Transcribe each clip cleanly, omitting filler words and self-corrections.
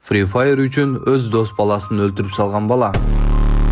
Free Fire үчүн өз дос баласын өлтүрүп салган бала.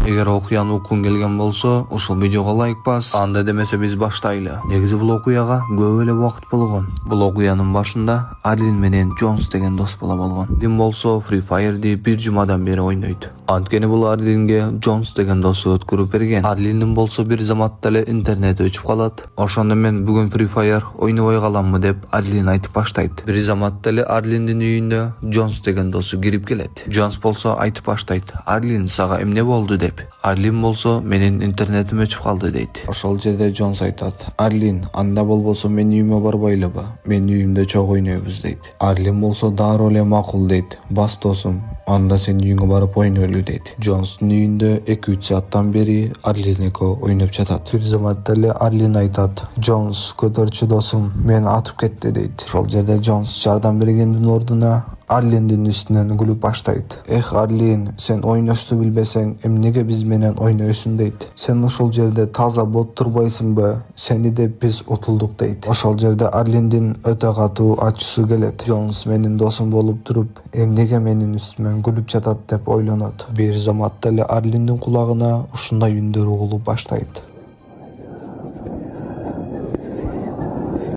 Эгер окуяны уккуң келген болсо, ушул видеого лайк бас. Анда демесе биз баштайлы. Негизи бул окуяга көп эле убакыт болгон. Бул окуянын башында Арлин менен Джонс деген дос бала болгон. Арлин болсо Free Fire'ди бир жумадан бери ойнойт. Анткени бул Арлинге Джонс деген досу өткөрүп берген. Арлиндин болсо бир заматта эле интернети өчүп калат. Ошондо мен бүгүн Free Fire ойнобой каламмы деп Арлин айтып баштайт. Бир заматта эле Арлиндин үйүндө Джонс деген досу кирип келет. Джонс болсо айтып баштайт: "Арлин, сага эмне болду?" деп. Арлин болсо "Менин интернетим өчүп калды" дейт. Ошол жерде Джонс айтат: "Арлин, анда болбосо менин үйүмө барбайлыбы? Менин үйүмдө чогуу ойнойбуз" дейт. Арлин болсо дароо эле макул дейт. "Бас досум, анда сенин үйүңө барып ойнойлу" дейт. Джонстун үйүндө 2-3 сааттан бери Арлин экөө ойноп жатат. Бир заматта эле Арлин айтат: "Джонс, көтөрчү досум, мени атып кетти" дейт. Ошол жерде Джонс жардам бергендин ордуна Арлиндин үстүнөн күлүп баштайт. "Эх Арлин, сен ойношту билбесең, эмнеге биз менен ойнойсуң" дейт. "Сен ушул жерде таза бот турбайсыңбы? Сени деп биз утулдук" дейт. Ошол жерде Арлиндин өтө катуу ачуусу келет. Джонс менин досум болуп туруп, эмнеге менин үстүмөн күлүп жатат деп ойлонот. Бир заматта эле Арлиндин кулагына ушундай үндөр угулуп баштайт.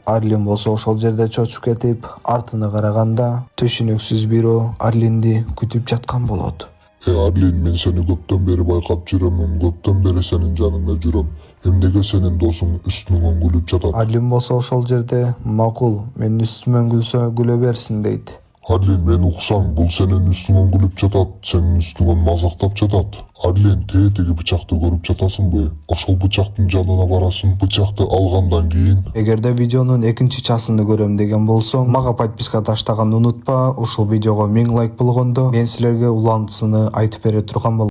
Арлин болсо ошол жерде чочуп кетип, артына караганда түшүнүксүз бирөө Арлинди күтүп жаткан болот. Арлин, мен сени көптөн бери байкап жүрөмүн, көптөн бери сенин жаныңда жүрөм. Эмнеге сенин досуң үстүңөн күлүп жатат? Арлин болсо ошол жерде: "Макул, менин үстүмөн күлсө күлө берсин" дейт. Арлин, мен уксаң, бул сенин үстүңөн күлүп жатат, сенин үстүңөн мазактап жатат. Арлин, тиги бычакты көрүп жатасыңбы? Ошол бычактын жанына барасың, бычакты алгандан кийин. Эгерде видеонун экинчи часыны көрөм деген болсоң, мага подписка таштаганды унутпа. Ушул видеого 1000 лайк болгондо мен силерге улантысыны айтып бере турган болом.